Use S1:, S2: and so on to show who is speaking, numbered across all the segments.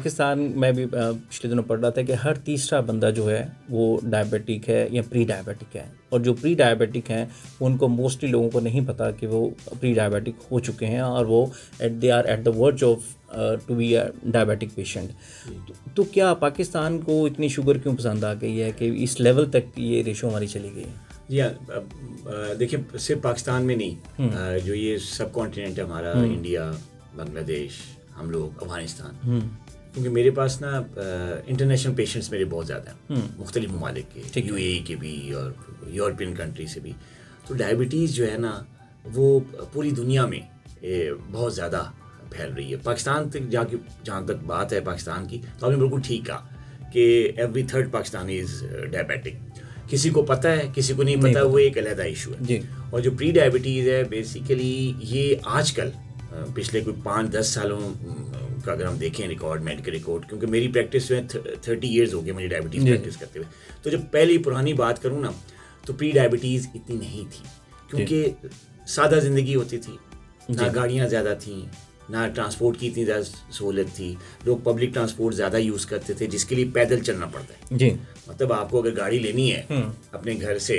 S1: पाकिस्तान में भी पिछले दिनों पढ़ रहा था कि हर तीसरा बंदा जो है वो डायबिटिक है या प्री डायबिटिक है, और जो प्री डायबिटिक हैं उनको मोस्टली लोगों को नहीं पता कि वो प्री डायबिटिक हो चुके हैं और वो they are at the verge of to be a diabetic patient. तो क्या पाकिस्तान को इतनी शुगर क्यों पसंद आ गई है कि इस लेवल तक ये रेशो हमारी चली गई है?
S2: जी हाँ, देखिए सिर्फ पाकिस्तान में नहीं, जो ये सब कॉन्टिनेंट है हमारा, इंडिया, बांग्लादेश, हम लोग, अफगानिस्तान, क्योंकि मेरे पास ना इंटरनेशनल पेशेंट्स मेरे बहुत ज़्यादा हैं, मुख्तलिफ ममालिक के, यूएई के भी और यूरोपियन कंट्री से भी। तो डायबिटीज़ जो है ना वो पूरी दुनिया में बहुत ज़्यादा फैल रही है। पाकिस्तान तक जाके जहाँ तक बात है पाकिस्तान की, तो आपने बिल्कुल ठीक कहा कि every third Pakistani is diabetic. किसी को पता है, किसी को नहीं पता, वो एक अलग इशू है जी। और जो प्री डायबिटीज़ है बेसिकली ये आजकल पिछले कोई 5-10 सालों का अगर हम देखें रिकॉर्ड, मेडिकल रिकॉर्ड, क्योंकि मेरी प्रैक्टिस में 30 ईयर्स हो गए मुझे डायबिटीज़ प्रैक्टिस करते हुए। तो जब पहली पुरानी बात करूँ ना, तो प्री डायबिटीज़ इतनी नहीं थी, क्योंकि सादा ज़िंदगी होती थी, ना गाड़ियाँ ज़्यादा थीं, ना ट्रांसपोर्ट की इतनी ज़्यादा सहूलत थी, लोग पब्लिक ट्रांसपोर्ट ज़्यादा यूज़ करते थे, जिसके लिए पैदल चलना पड़ता है जी। मतलब आपको अगर गाड़ी लेनी है अपने घर से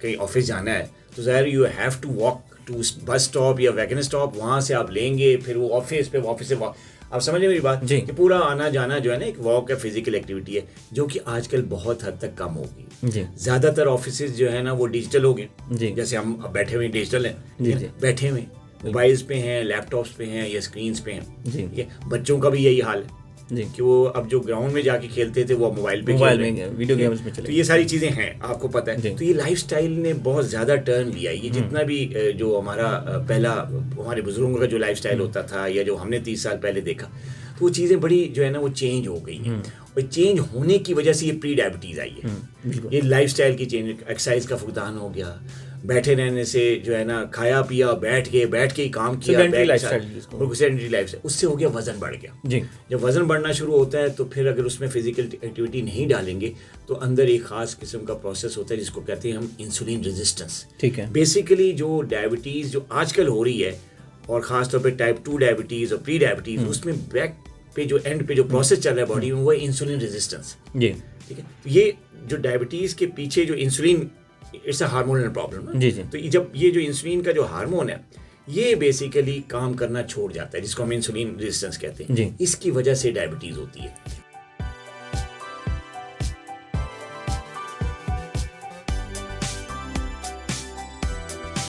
S2: कहीं ऑफिस जाना है, तो ज़ाहिर you have to walk to bus stop या वैगन स्टॉप, वहाँ से आप लेंगे, फिर वो ऑफिस पे, ऑफिस से वॉक। आप समझे मेरी बात कि पूरा आना जाना जो है ना एक वॉक है, फिजिकल एक्टिविटी है, जो कि आजकल बहुत हद तक कम हो गई। ज़्यादातर ऑफिसेज जो है ना वो डिजिटल हो गए, जैसे हम अब बैठे हुए डिजिटल हैं, बैठे हुए मोबाइल्स पे हैं, लैपटॉप्स पे हैं या स्क्रीन्स पे हैं, ठीक है। बच्चों का भी यही हाल है कि वो अब जो ग्राउंड में जाके खेलते थे वो मोबाइल पे खेल रहे हैं,
S1: वीडियो गेम्स में चले।
S2: तो ये सारी चीज़ें हैं, आपको पता है। तो ये लाइफस्टाइल ने बहुत ज़्यादा टर्न लिया। ये जितना भी जो हमारा पहला हमारे बुजुर्गों का जो लाइफस्टाइल होता था या जो हमने 30 साल पहले देखा, तो वो चीज़ें बड़ी जो है ना वो चेंज हो गई हैं। और चेंज होने की वजह से ये प्री डायबिटीज़ आई है। ये लाइफस्टाइल की चेंज, एक्सरसाइज का फुकदान हो गया, बैठे रहने से जो है ना खाया पिया, बैठ के ही काम किया,
S1: सेडेंटरी
S2: लाइफ, उससे हो गया वजन बढ़ गया जी। जब वजन बढ़ना शुरू होता है तो फिर अगर उसमें फिजिकल एक्टिविटी नहीं डालेंगे तो अंदर एक खास किस्म का प्रोसेस होता है जिसको कहते हैं हम इंसुलिन रेजिस्टेंस।
S1: ठीक है।
S2: बेसिकली जो डायबिटीज़ जो आजकल हो रही है और ख़ासतौर पर टाइप 2 डायबिटीज़ और प्री डायबिटीज़, उसमें बैक पे जो एंड पे जो प्रोसेस चल रहा है बॉडी में वो है इंसुलिन रेजिस्टेंस जी। ठीक है। तो ये जो डायबिटीज़ के पीछे जो insulin, it's a hormonal problem जी जी। तो जब ये जो इंसुलिन का जो हार्मोन है ये बेसिकली काम करना छोड़ जाता है, जिसको हम इंसुलिन रेजिस्टेंस कहते हैं, इसकी वजह से डायबिटीज़ होती है।